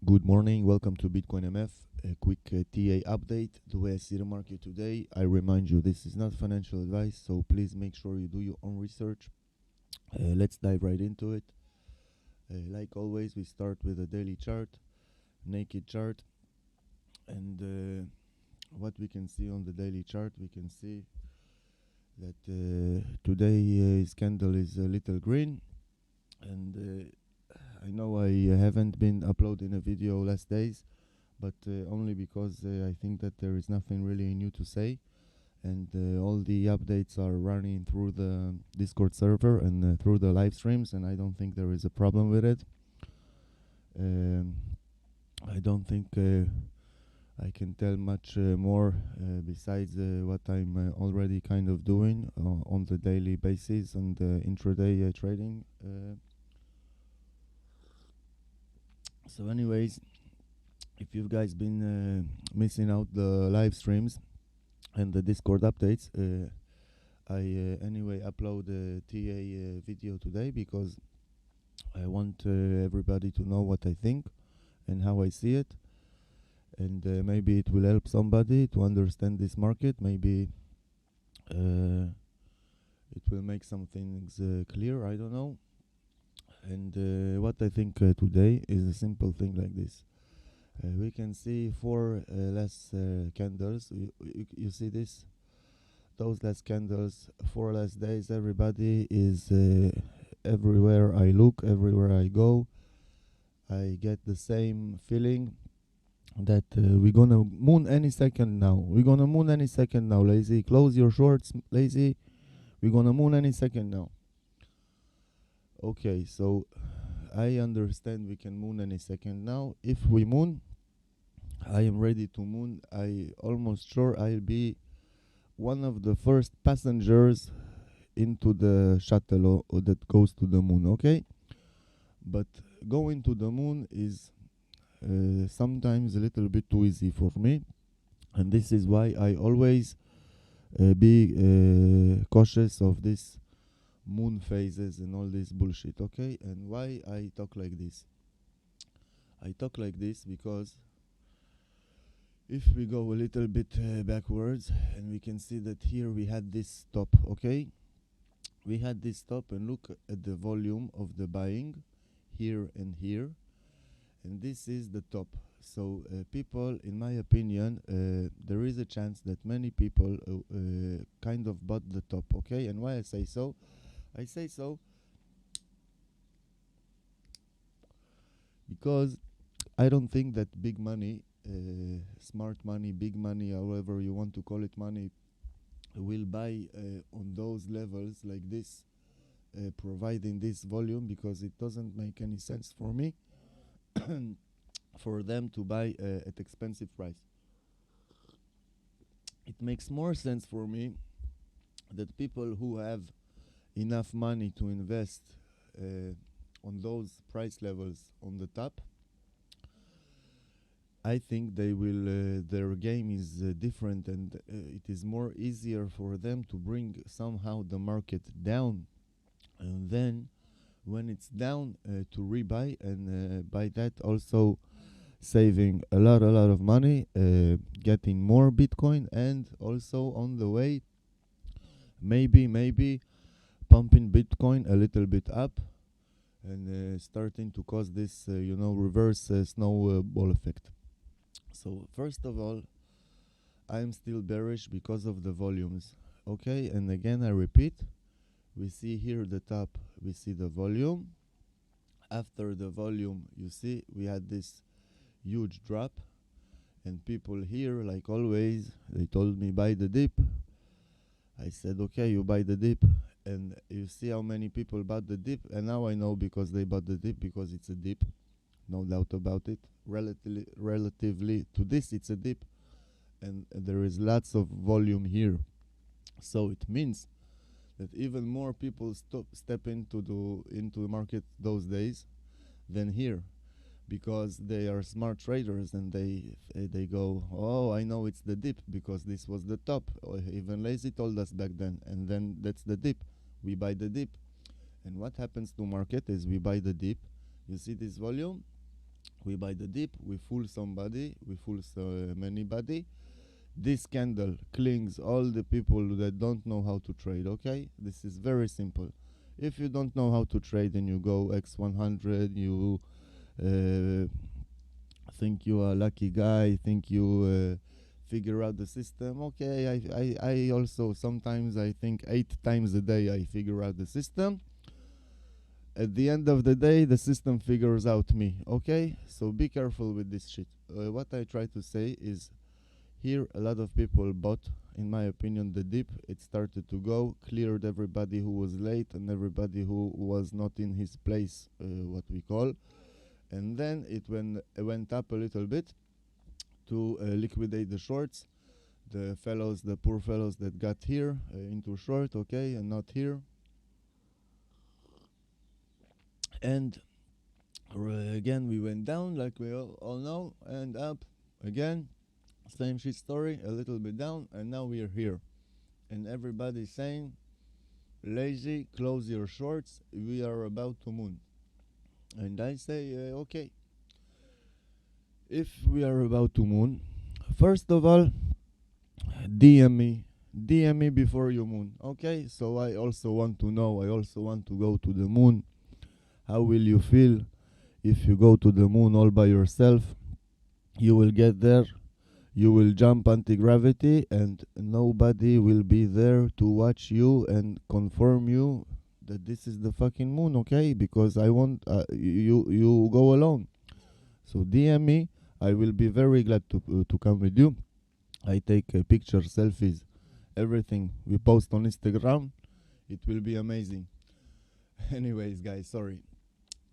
Good morning, welcome to BitcoinMF. A quick TA update. The way I see the market today, I remind you this is not financial advice, so please make sure you do your own research. Let's dive right into it. Like always, we start with a daily chart, naked chart, and what we can see on the daily chart, we can see that today's candle is a little green, and I know I haven't been uploading a video last days, but only because I think that there is nothing really new to say, and all the updates are running through the Discord server and through the live streams, and I don't think there is a problem with it. I don't think I can tell much more besides what I'm already kind of doing on the daily basis on the intraday trading. So anyways, if you guys been missing out the live streams and the Discord updates, I anyway upload a TA video today because I want everybody to know what I think and how I see it, and maybe it will help somebody to understand this market. Maybe it will make some things clear, I don't know. And what I think today is a simple thing like this. We can see four less candles. You see this? Those less candles, 4 less days. Everybody is everywhere I look, everywhere I go, I get the same feeling that we're gonna moon any second now. We're gonna moon any second now, lazy. Close your shorts, lazy. We're gonna moon any second now. Okay, so I understand we can moon any second now. If we moon, I am ready to moon. I almost sure I'll be one of the first passengers into the shuttle that goes to the moon, okay? But going to the moon is sometimes a little bit too easy for me, and this is why I always be cautious of this moon phases and all this bullshit, okay? And why I talk like this? I talk like this because if we go a little bit backwards, and we can see that here we had this top, okay? We had this top, and look at the volume of the buying here and here, and this is the top. So people, in my opinion, there is a chance that many people kind of bought the top, okay? And why I say so? I say so because I don't think that big money, smart money, big money, however you want to call it, money, will buy on those levels like this, providing this volume, because it doesn't make any sense for me for them to buy at expensive price. It makes more sense for me that people who have enough money to invest on those price levels on the top, I think they will. Their game is different, and it is more easier for them to bring somehow the market down, and then when it's down to rebuy, and by that also saving a lot of money, getting more Bitcoin, and also on the way maybe pumping Bitcoin a little bit up, and starting to cause this reverse snowball effect. So first of all, I'm still bearish because of the volumes, okay? And again I repeat, we see here the top, we see the volume. After the volume, you see we had this huge drop, and people here, like always, they told me buy the dip. I said okay, you buy the dip, and you see how many people bought the dip. And now I know because they bought the dip, because it's a dip, no doubt about it. Relatively to this, it's a dip, and there is lots of volume here, so it means that even more people step into the market those days than here, because they are smart traders, and they go, oh, I know it's the dip because this was the top, or even lazy told us back then, and then that's the dip, we buy the dip. And what happens to market is we buy the dip. You see this volume, We buy the dip, we fool somebody, we fool so many body. This candle clings all the people that don't know how to trade, okay? This is very simple. If you don't know how to trade and you go X100, you think you are a lucky guy, think you figure out the system. Okay, I also sometimes I think 8 times a day I figure out the system. At the end of the day, the system figures out me, okay? So be careful with this shit. What I try to say is, here a lot of people bought, in my opinion, the dip. It started to go, cleared everybody who was late and everybody who was not in his place, what we call. And then it went up a little bit to liquidate the shorts. The poor fellows that got here into short, okay, and not here. And again we went down like we all know, and up again, same shit story, a little bit down, and now we are here. And everybody's saying, lazy, close your shorts, we are about to moon. And I say, okay, if we are about to moon, first of all, DM me before you moon, okay? So I also want to know, I also want to go to the moon. How will you feel if you go to the moon all by yourself? You will get there, you will jump anti-gravity, and nobody will be there to watch you and confirm you that this is the fucking moon, okay? Because I want you go alone. So DM me, I will be very glad to come with you. I take pictures, selfies, everything we post on Instagram. It will be amazing. Anyways, guys, sorry.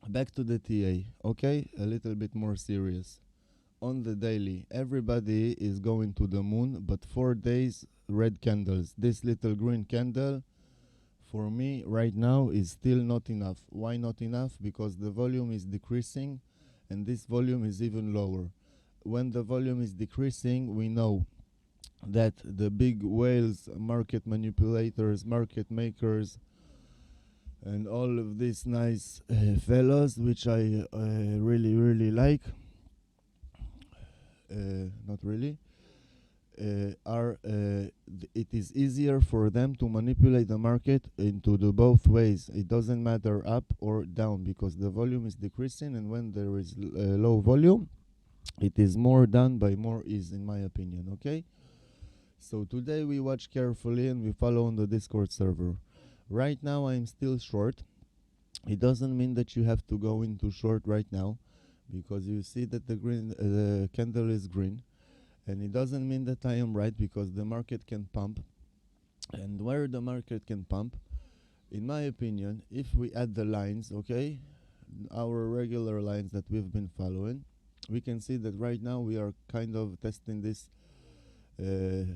Back to the TA, okay? A little bit more serious. On the daily, everybody is going to the moon, but 4 days, red candles. This little green candle, for me, right now, is still not enough. Why not enough? Because the volume is decreasing, and this volume is even lower. When the volume is decreasing, we know that the big whales, market manipulators, market makers, and all of these nice fellows, which I really, really like, not really, it is easier for them to manipulate the market into the both ways. It doesn't matter up or down, because the volume is decreasing, and when there is low volume, it is more done by more ease, in my opinion, okay? So today we watch carefully and we follow on the Discord server. Right now I'm still short. It doesn't mean that you have to go into short right now, because you see that the candle is green, and it doesn't mean that I am right, because the market can pump. And where the market can pump, in my opinion, if we add the lines, okay, our regular lines that we've been following, we can see that right now we are kind of testing this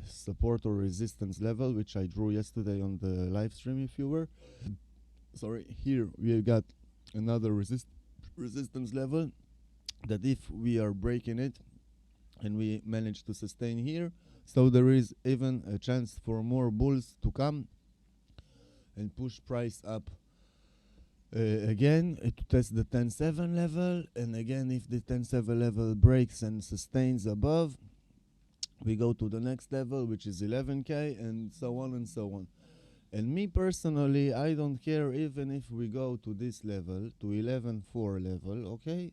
support or resistance level, which I drew yesterday on the live stream, if you were. Sorry, here we got another resistance level that if we are breaking it and we manage to sustain here, so there is even a chance for more bulls to come and push price up again to test the 10.7 level. And again, if the 10.7 level breaks and sustains above, we go to the next level, which is 11k, and so on and so on. And me personally, I don't care even if we go to this level, to 11.4 level, okay?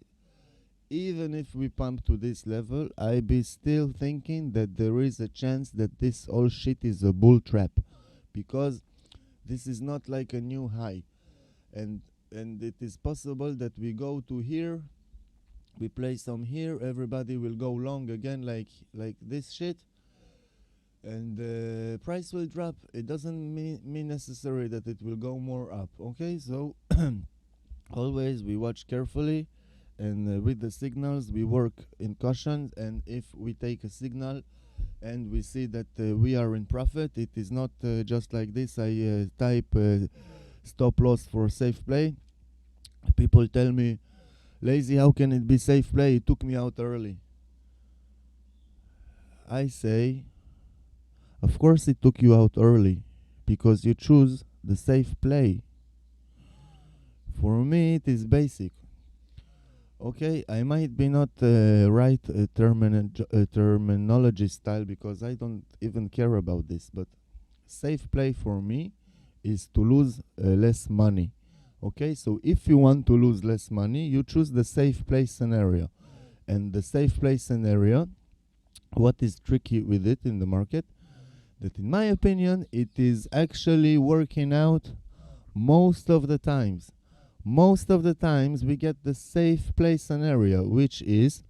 Even if we pump to this level, I be still thinking that there is a chance that this all shit is a bull trap, because this is not like a new high. And it is possible that we go to here, we play some here, everybody will go long again like this shit, and the price will drop. It doesn't mean necessary that it will go more up, okay? So always we watch carefully, and with the signals we work in caution. And if we take a signal and we see that we are in profit, it is not just like this. I type stop loss for safe play. People tell me, lazy, how can it be safe play? It took me out early. I say, of course it took you out early, because you choose the safe play. For me, it is basic. Okay, I might be not right terminology style because I don't even care about this, but safe play for me is to lose less money. Okay, so if you want to lose less money, you choose the safe play scenario. And the safe play scenario, what is tricky with it in the market, that in my opinion, it is actually working out most of the times. Most of the times we get the safe play scenario, which is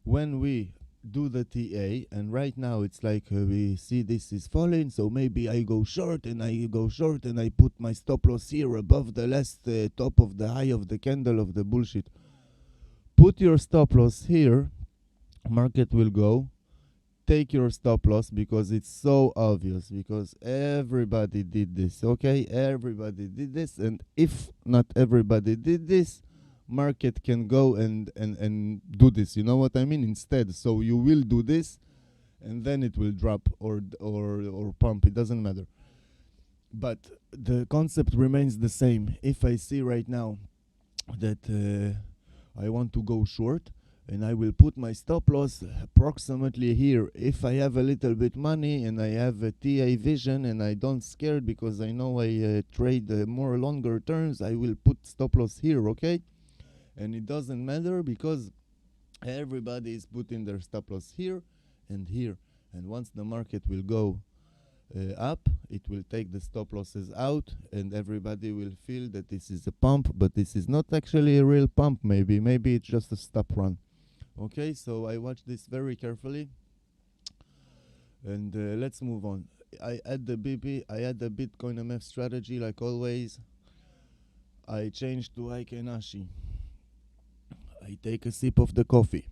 when we do the TA, and right now it's like we see this is falling, so maybe I go short and I put my stop loss here above the last top of the high of the candle of the bullshit. Put your stop loss here, market will go. Take your stop loss because it's so obvious, because everybody did this. Okay, everybody did this, and if not everybody did this, market can go and do this, you know what I mean, instead. So you will do this and then it will drop or pump, it doesn't matter, but the concept remains the same. If I see right now that I want to go short, and I will put my stop loss approximately here. If I have a little bit money and I have a TA vision and I don't scared because I know I trade more longer terms, I will put stop loss here, okay? And it doesn't matter because everybody is putting their stop loss here and here. And once the market will go up, it will take the stop losses out and everybody will feel that this is a pump, but this is not actually a real pump. Maybe it's just a stop run. Okay, so I watch this very carefully, and let's move on. I add the BitcoinMF strategy like always. I change to Aikenashi. I take a sip of the coffee,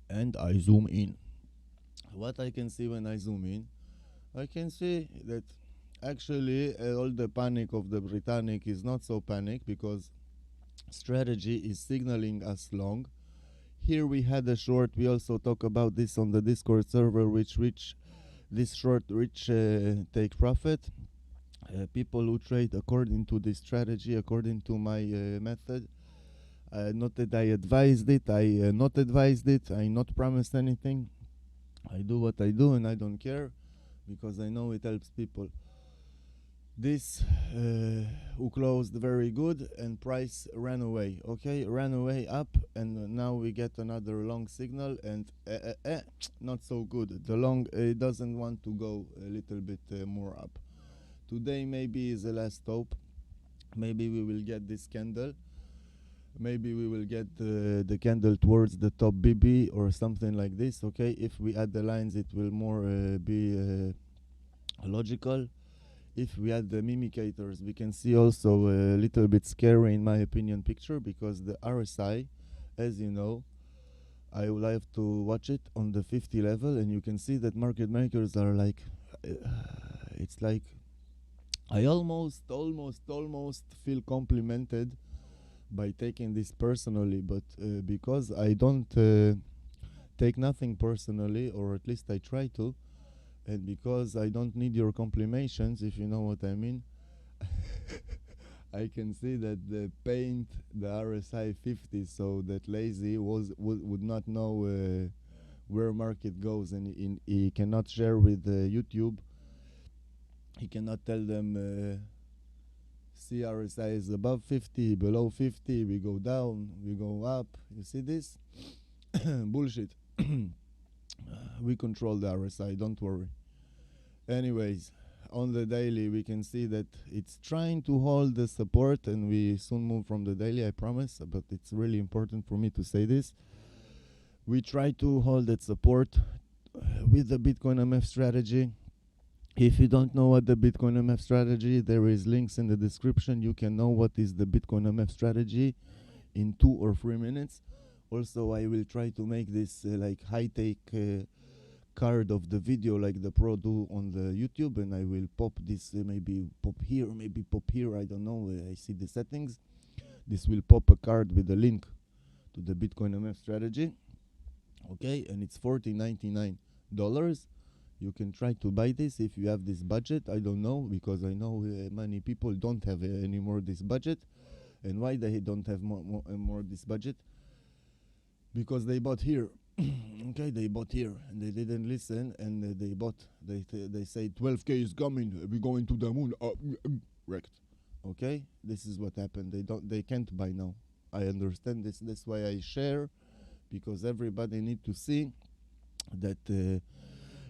and I zoom in. What I can see when I zoom in, I can see that actually all the panic of the Britannic is not so panic because strategy is signaling us long. Here we had a short. We also talk about this on the Discord server, which this short take profit. People who trade according to this strategy, according to my method. Not that I advised it. I not advised it. I not promised anything. I do what I do, and I don't care because I know it helps people. This who closed very good and price ran away. Okay, ran away up, and now we get another long signal, and not so good. The long doesn't want to go a little bit more up. Today maybe is the last hope. Maybe we will get this candle. Maybe we will get the candle towards the top BB or something like this. Okay, if we add the lines, it will more be logical. If we add the mimicators, we can see also a little bit scary, in my opinion, picture, because the RSI, as you know, I will have to watch it on the 50 level, and you can see that market makers are like, it's like I almost feel complimented by taking this personally, but because I don't take nothing personally, or at least I try to, and because I don't need your complimations, if you know what I mean, I can see that the paint the RSI 50 so that lazy would not know where market goes, and he cannot share with YouTube. He cannot tell them see RSI is above 50, below 50, we go down, we go up. You see this? Bullshit. We control the RSI, don't worry. Anyways, on the daily we can see that it's trying to hold the support, and we soon move from the daily, I promise, but it's really important for me to say this. We try to hold that support with the BitcoinMF strategy. If you don't know what the BitcoinMF strategy, there is links in the description. You can know what is the BitcoinMF strategy in 2 or 3 minutes. Also, I will try to make this like high-tech card of the video like the pro do on the YouTube, and I will pop this, maybe pop here, maybe pop here, I don't know, I see the settings. This will pop a card with a link to the BitcoinMF strategy. Okay, and it's $14.99. You can try to buy this if you have this budget. I don't know, because I know many people don't have anymore this budget. And why they don't have more this budget? Because they bought here. Okay, they bought here and they didn't listen, and they bought. They say 12K is coming. We're going to the moon. Wrecked. Okay, this is what happened. They can't buy now. I understand this. That's why I share, because everybody need to see that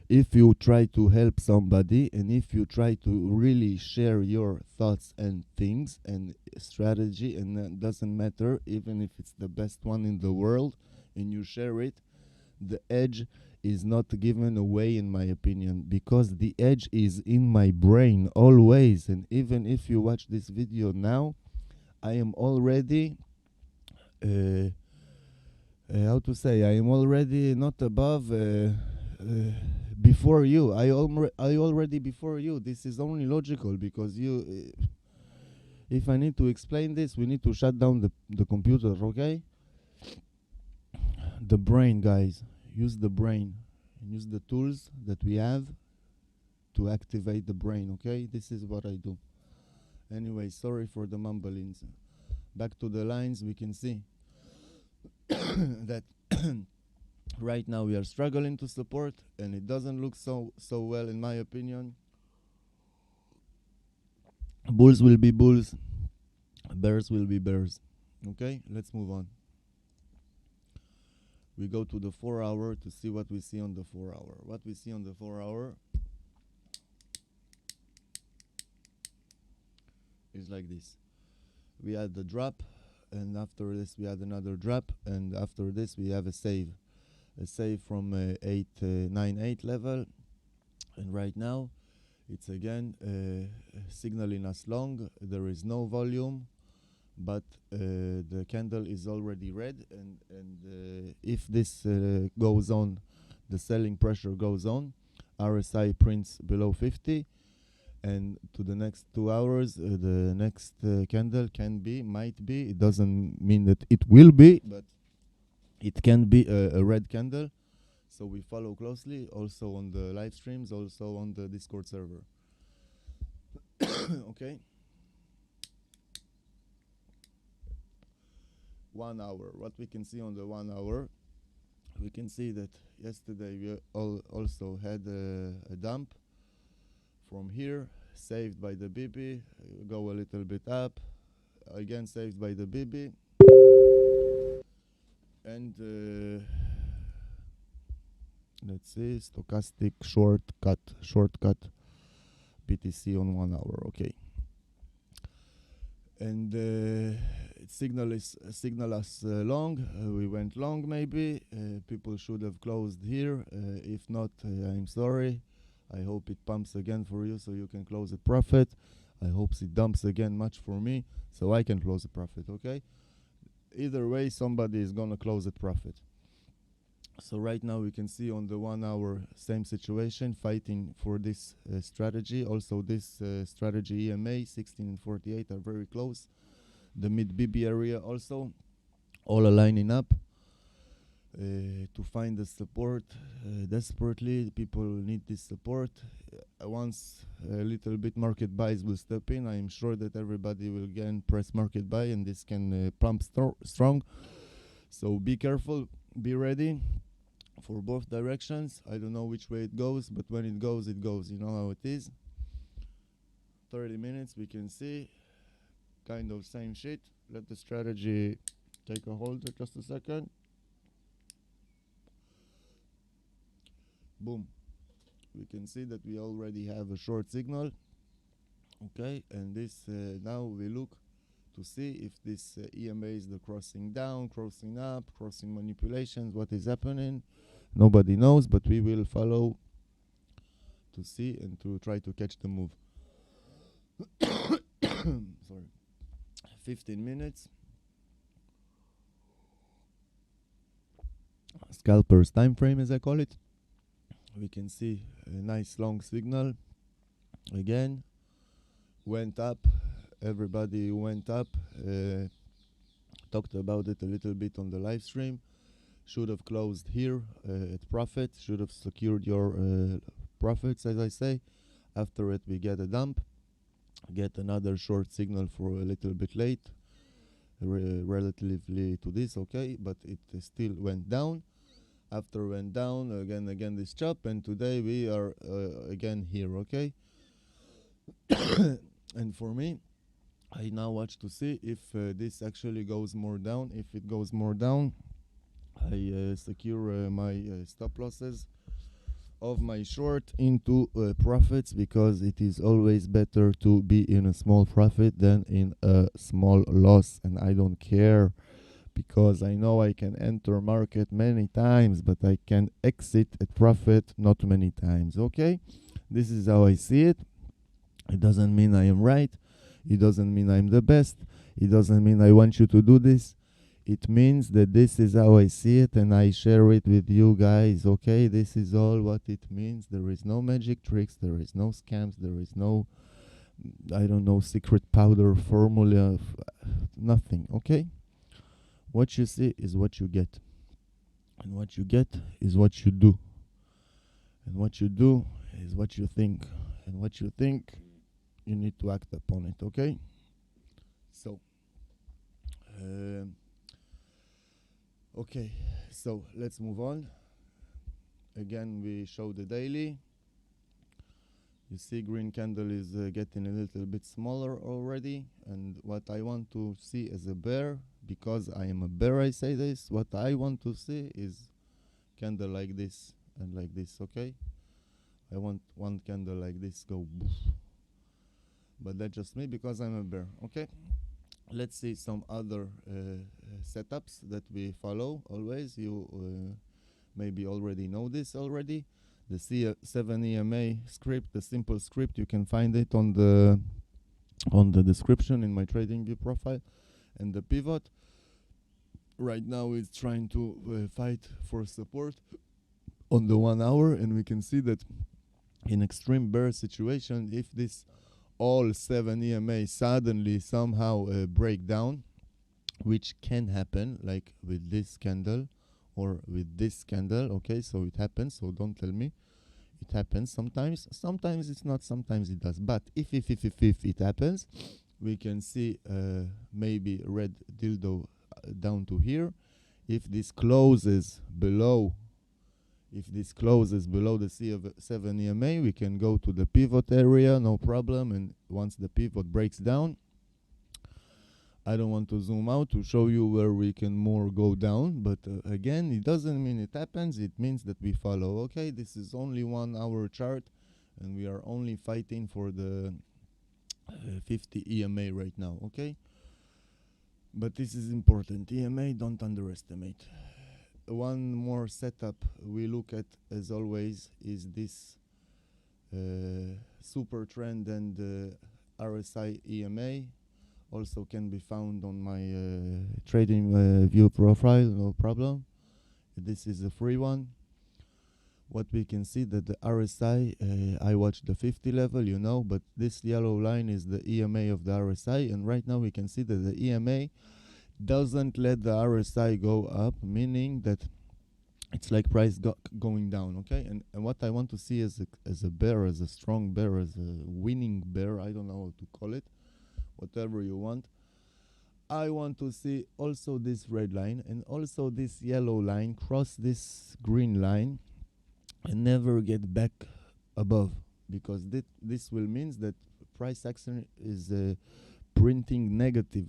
if you try to help somebody, and if you try to really share your thoughts and things and strategy, and it doesn't matter even if it's the best one in the world, and you share it, the edge is not given away, in my opinion, because the edge is in my brain always. And even if you watch this video now, I am already how to say, I am already not above before you. I already before you. This is only logical, because you if I need to explain this, we need to shut down the computer. Okay, the brain, guys. Use the brain and use the tools that we have to activate the brain. Okay, this is what I do. Anyway, sorry for the mumblings. Back to the lines. We can see that right now we are struggling to support, and it doesn't look so well, in my opinion. Bulls will be bulls, bears will be bears. Okay, let's move on. We go to the 4 hour to see what we see on the 4 hour. What we see on the 4 hour is like this. We had the drop, and after this we had another drop, and after this we have a save from 898 level, and right now it's again signaling us long. There is no volume, but the candle is already red, and if this goes on, the selling pressure goes on, RSI prints below 50, and to the next 2 hours the next candle might be, it doesn't mean that it will be, but it can be a red candle. So we follow closely, also on the live streams, also on the Discord server. Okay, 1 hour. What we can see on the 1 hour, we can see that yesterday we also had a dump from here, saved by the BB, go a little bit up, again saved by the BB, and let's see, stochastic shortcut BTC on 1 hour. Okay, and signal us long. We went long, maybe. People should have closed here. If not, I'm sorry. I hope it pumps again for you so you can close a profit. I hope it dumps again much for me so I can close a profit. Okay, either way, somebody is gonna close a profit. So right now we can see on the 1 hour, same situation, fighting for this strategy. Also this strategy EMA 16 and 48 are very close. The mid BB area also, all aligning up to find the support desperately. People need this support. Once a little bit market buys will step in, I'm sure that everybody will again press market buy, and this can pump strong. So be careful, be ready for both directions. I don't know which way it goes, but when it goes, it goes. You know how it is. 30 minutes, we can see kind of same shit. Let the strategy take a hold for just a second. Boom. We can see that we already have a short signal. Okay, and this now we look to see if this EMA is the crossing down, crossing up, crossing manipulations, what is happening. Nobody knows, but we will follow to see and to try to catch the move. Sorry. 15 minutes. Scalper's time frame, as I call it. We can see a nice long signal. Again, went up. Everybody went up. Talked about it a little bit on the live stream. Should have closed here at profit. Should have secured your profits, as I say. After it, we get a dump. Get another short signal for a little bit late. relatively to this, okay, but it still went down. After went down again this chop, and today we are again here, okay. And for me, I now watch to see if this actually goes more down. If it goes more down, I secure my stop losses of my short into profits, because it is always better to be in a small profit than in a small loss. And I don't care, because I know I can enter market many times, but I can exit at profit not many times, okay. This is how I see it. It doesn't mean I am right. It doesn't mean I'm the best. It doesn't mean I want you to do this. It means that this is how I see it, and I share it with you guys, okay? This is all what it means. There is no magic tricks. There is no scams. There is no, I don't know, secret powder formula. Nothing, okay? What you see is what you get. And what you get is what you do. And what you do is what you think. And what you think, you need to act upon it, okay? So, okay, so let's move on. Again, we show the daily. You see green candle is getting a little bit smaller already, and what I want to see as a bear, because I am a bear, I say this, what I want to see is candle like this and like this, okay? I want one candle like this go boof. But that's just me, because I'm a bear, okay? Let's see some other setups that we follow always. You maybe already know this already. The C7 EMA script, the simple script, you can find it on the description in my TradingView profile. And the pivot right now is trying to fight for support on the 1 hour, and we can see that in extreme bear situation, if this all 7 EMA suddenly somehow break down, which can happen, like with this candle or with this candle, okay, so it happens, so don't tell me. It happens sometimes it's not, sometimes it does, but if it happens, we can see maybe red dildo down to here. If this closes below the C7 EMA, we can go to the pivot area, no problem. And once the pivot breaks down, I don't want to zoom out to show you where we can more go down, but again, it doesn't mean it happens, it means that we follow, okay? This is only 1 hour chart, and we are only fighting for the 50 EMA right now, okay? But this is important. EMA, don't underestimate. One more setup we look at, as always, is this super trend and RSI EMA. Also can be found on my TradingView profile, no problem. This is a free one. What we can see that the RSI, I watch the 50 level, you know, but this yellow line is the EMA of the RSI, and right now we can see that the EMA doesn't let the RSI go up, meaning that it's like price going down, okay? And what I want to see as a bear, as a strong bear, as a winning bear, I don't know how to call it, whatever you want, I want to see also this red line and also this yellow line cross this green line and never get back above, because this will means that price action is printing negative,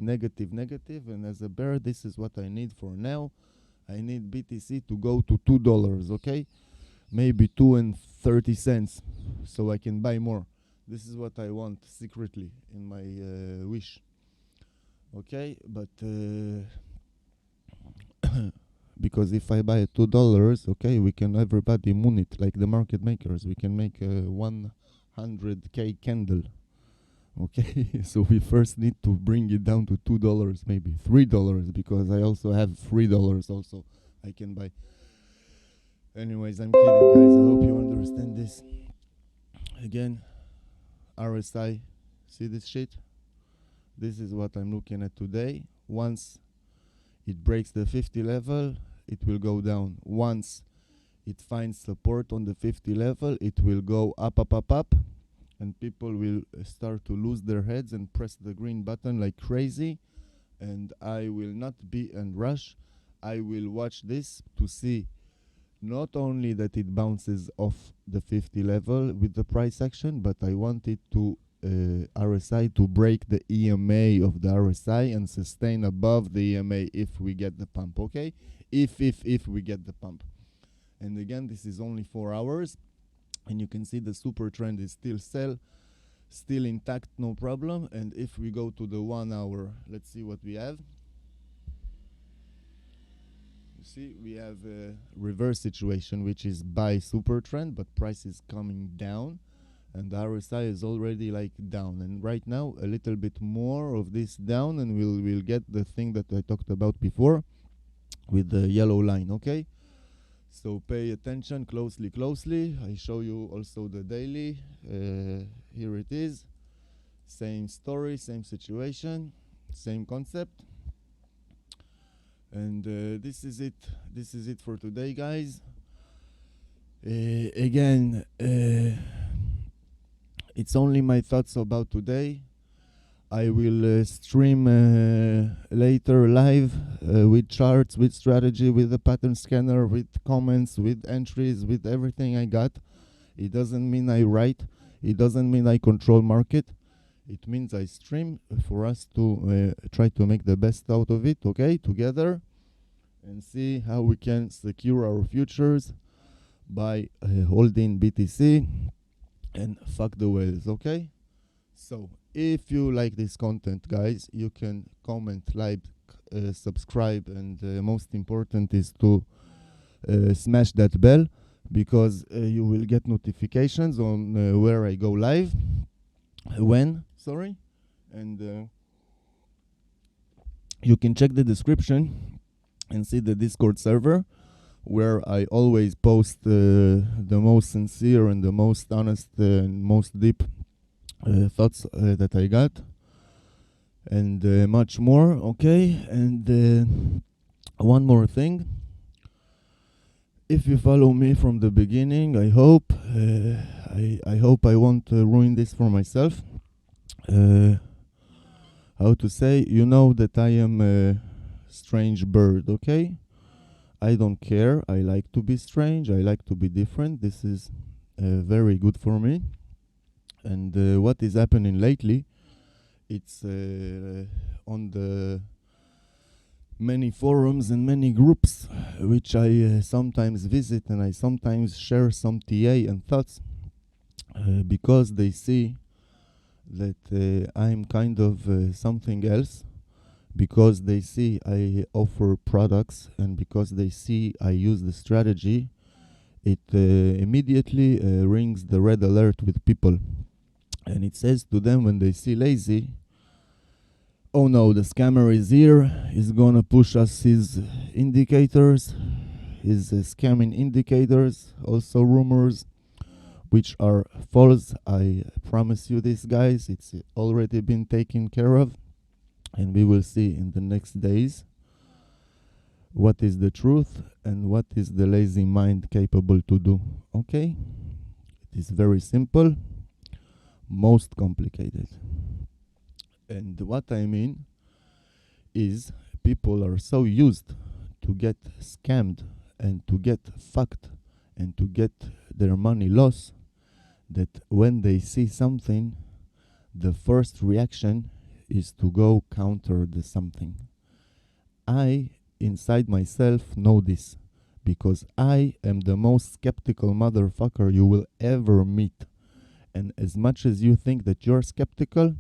and as a bear, this is what I need for now. I need BTC to go to $2, okay? Maybe $2.30, so I can buy more. This is what I want secretly in my wish. Okay, but because if I buy $2, okay, we can everybody moon it like the market makers. We can make a 100K candle. Okay, so we first need to bring it down to $2, maybe $3, because I also have $3 also I can buy. Anyways, I'm kidding, guys. I hope you understand this. Again, RSI, see this shit? This is what I'm looking at today. Once it breaks the 50 level, it will go down. Once it finds support on the 50 level, it will go up, and people will start to lose their heads and press the green button like crazy. and I will not be in rush. I will watch this to see not only that it bounces off the 50 level with the price action, but I want it to RSI to break the EMA of the RSI and sustain above the EMA if we get the pump, okay? If we get the pump. And again, this is only 4 hours, and you can see the super trend is still sell, still intact, no problem. And if we go to the 1 hour, let's see what we have. You see, we have a reverse situation, which is buy super trend, but price is coming down, and the RSI is already like down. And right now, a little bit more of this down, and we'll get the thing that I talked about before with the yellow line, okay? So pay attention closely. I show you also the daily. Here it is. Same story, same situation, same concept. And this is it. This is it for today, guys. Again, it's only my thoughts about today. I will stream later live with charts, with strategy, with the pattern scanner, with comments, with entries, with everything I got. It doesn't mean I write. It doesn't mean I control market. It means I stream for us to try to make the best out of it, okay, together, and see how we can secure our futures by holding BTC and fuck the whales, okay? So if you like this content, guys, you can comment, like, subscribe, and most important is to smash that bell, because you will get notifications on where I go live, and you can check the description and see the Discord server, where I always post the most sincere and the most honest and most deep thoughts that I got, and much more, okay? And one more thing. If you follow me from the beginning, I hope I won't ruin this for myself. How to say, you know that I am a strange bird, okay? I don't care. I like to be strange. I like to be different. This is very good for me. And what is happening lately, it's on the many forums and many groups which I sometimes visit, and I sometimes share some TA and thoughts because they see that I'm kind of something else, because they see I offer products, and because they see I use the strategy. It immediately rings the red alert with people, and it says to them when they see lazy, oh no, the scammer is here, he's gonna push us his indicators, his scamming indicators, also rumors, which are false. I promise you this, guys, it's already been taken care of, and we will see in the next days what is the truth and what is the lazy mind capable to do, okay? It is very simple, most complicated. And what I mean is, people are so used to get scammed and to get fucked and to get their money lost, that when they see something, the first reaction is to go counter the something. I, inside myself, know this, because I am the most skeptical motherfucker you will ever meet. And as much as you think that you're skeptical,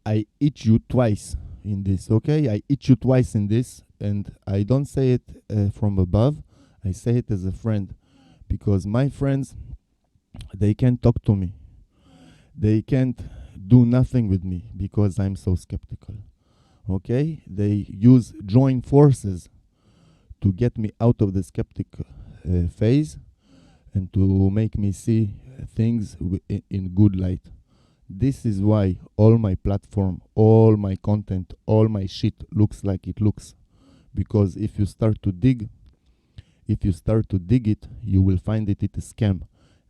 I eat you twice in this, okay? I eat you twice in this, and I don't say it from above. I say it as a friend, because my friends, they can't talk to me. They can't do nothing with me because I'm so skeptical, okay? They join forces to get me out of the skeptic phase and to make me see things in good light. This is why all my platform, all my content, all my shit looks like it looks. Because if you start to dig it, you will find it a scam.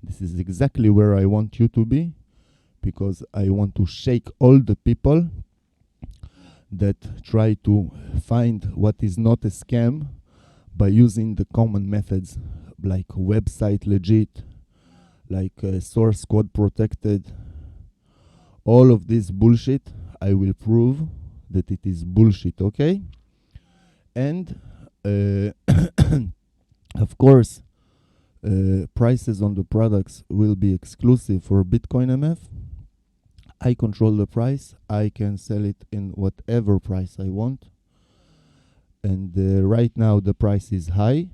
This is exactly where I want you to be, because I want to shake all the people that try to find what is not a scam by using the common methods like website legit, like source code protected. All of this bullshit, I will prove that it is bullshit, okay? And of course, prices on the products will be exclusive for BitcoinMF. I control the price. I can sell it in whatever price I want. And right now the price is high.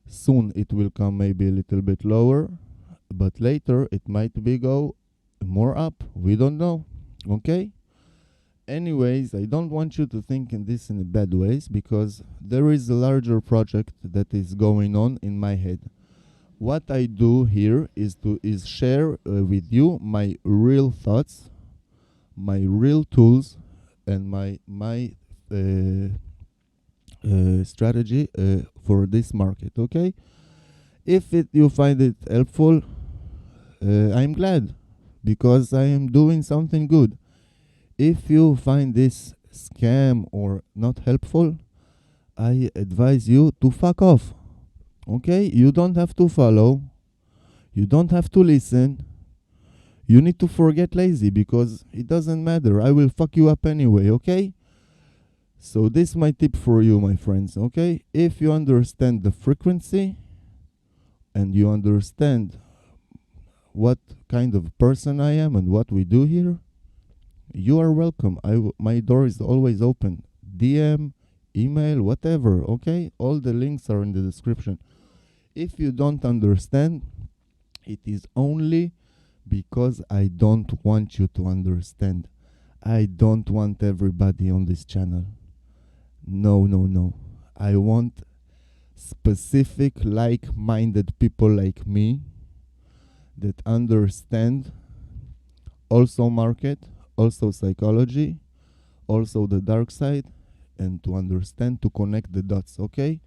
Soon it will come maybe a little bit lower, but later it might be go more up. We don't know. Okay? Anyways, I don't want you to think in this in a bad ways, because there is a larger project that is going on in my head. What I do here is share with you my real thoughts, my real tools, and my strategy for this market. Okay, if you find it helpful, I'm glad, because I am doing something good. If you find this scam or not helpful, I advise you to fuck off. Okay, you don't have to follow, you don't have to listen, you need to forget lazy, because it doesn't matter, I will fuck you up anyway. Okay, so this is my tip for you, my friends. Okay, if you understand the frequency and you understand what kind of person I am and what we do here, you are welcome. My door is always open. DM, email, whatever. Okay, all the links are in the description. If you don't understand, it is only because I don't want you to understand. I don't want everybody on this channel. No, no, no. I want specific like-minded people like me that understand also market, also psychology, also the dark side, and to understand, to connect the dots, okay?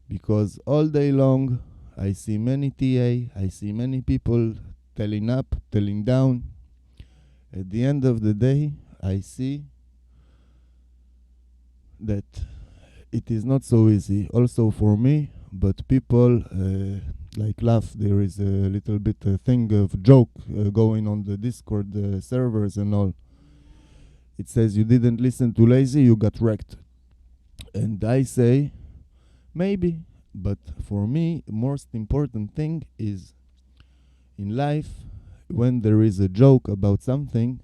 Because all day long, I see many TA, I see many people telling up, telling down. At the end of the day, I see that it is not so easy also for me, but people like laugh. There is a little bit a thing of joke going on the Discord servers and all. It says, you didn't listen to lazy, you got wrecked. And I say, maybe, but for me, most important thing is in life, when there is a joke about something,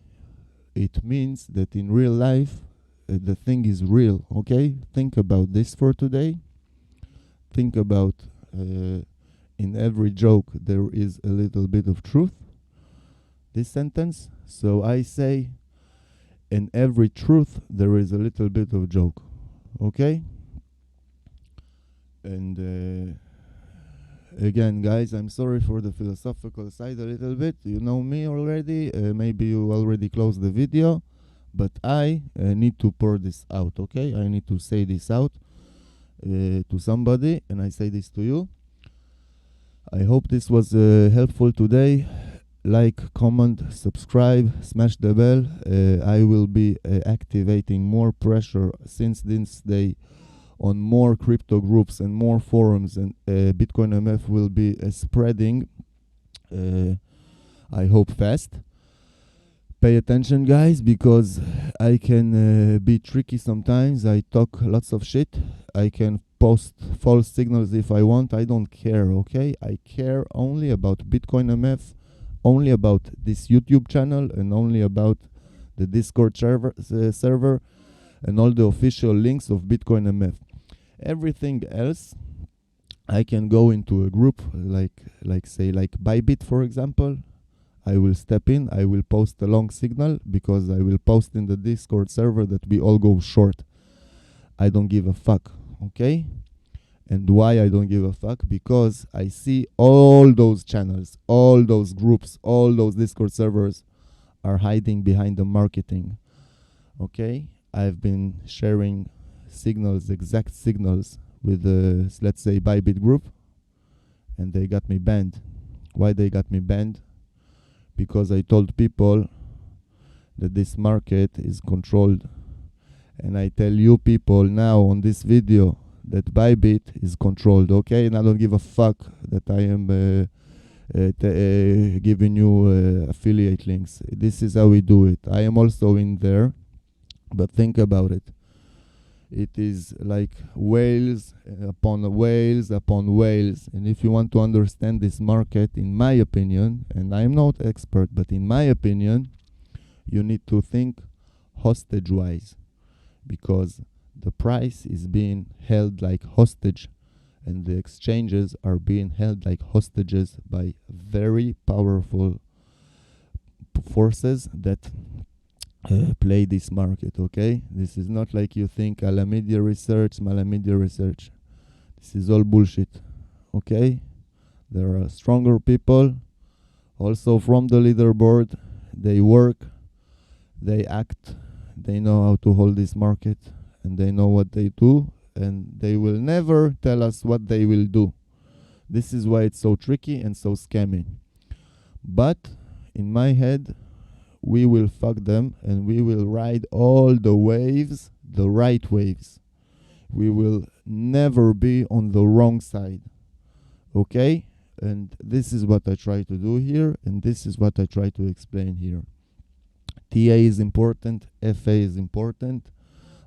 it means that in real life, the thing is real, okay? Think about this for today. Think about in every joke there is a little bit of truth. This sentence. So I say, in every truth there is a little bit of joke, okay? And again, guys, I'm sorry for the philosophical side a little bit. You know me already. Maybe you already closed the video, but I need to pour this out, okay? I need to say this out to somebody, and I say this to you. I hope this was helpful today. Like, comment, subscribe, smash the bell. I will be activating more pressure since this day on more crypto groups and more forums, and BitcoinMF will be spreading, I hope fast. Pay attention, guys, because I can be tricky sometimes. I talk lots of shit. I can post false signals if I want. I don't care, okay? I care only about BitcoinMF, only about this YouTube channel, and only about the Discord server and all the official links of BitcoinMF. Everything else, I can go into a group like Bybit, for example. I will step in, I will post a long signal, because I will post in the Discord server that we all go short. I don't give a fuck, okay? And why I don't give a fuck? Because I see all those channels, all those groups, all those Discord servers are hiding behind the marketing, okay? I've been sharing signals, exact signals, with the, let's say, Bybit group, and they got me banned. Why they got me banned? Because I told people that this market is controlled and I tell you people now on this video that Bybit is controlled, okay? And I don't give a fuck that I am giving you affiliate links. This is how we do it. I am also in there, but think about it. It is like whales upon whales upon whales. And if you want to understand this market, in my opinion, and I'm not expert, but in my opinion, you need to think hostage-wise, because the price is being held like hostage, and the exchanges are being held like hostages by very powerful forces that play this market, okay? This is not like you think Alamedia research, Malamedia research. This is all bullshit, okay? There are stronger people also from the leaderboard. They work, they act, they know how to hold this market, and they know what they do, and they will never tell us what they will do. This is why it's so tricky and so scammy. But in my head, we will fuck them, and we will ride all the waves, the right waves. We will never be on the wrong side, okay? And this is what I try to do here, and this is what I try to explain here. TA is important, FA is important,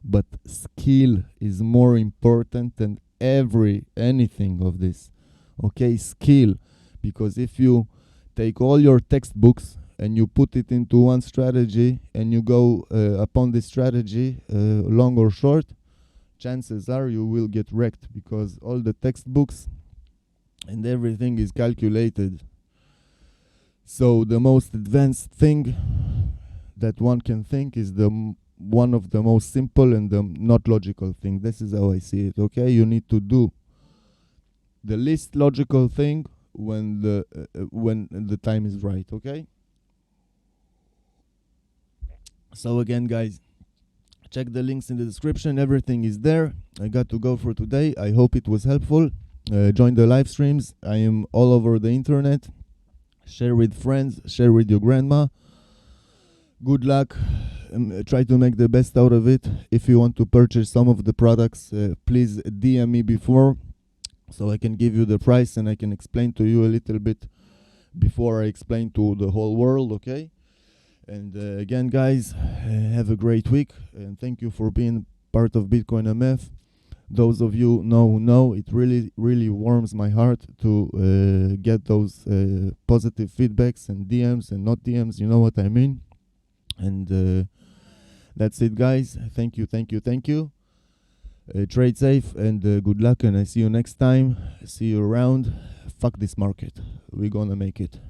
but skill is more important than anything of this, okay? Skill, because if you take all your textbooks and you put it into one strategy, and you go upon this strategy, long or short, chances are you will get wrecked, because all the textbooks and everything is calculated. So the most advanced thing that one can think is one of the most simple and the not logical thing. This is how I see it, okay? You need to do the least logical thing when the time is right, okay? So again, guys, check the links in the description. Everything is there. I got to go for today. I hope it was helpful. Join the live streams. I am all over the internet. Share with friends. Share with your grandma. Good luck. Try to make the best out of it. If you want to purchase some of the products, please DM me before, so I can give you the price and I can explain to you a little bit before I explain to the whole world, okay? And again, guys, have a great week, and thank you for being part of BitcoinMF. Those of you know, it really, really warms my heart to get those positive feedbacks and DMs and not DMs, you know what I mean. And that's it, guys. Thank you. Trade safe and good luck, and I see you next time. See you around. Fuck this market. We're gonna make it.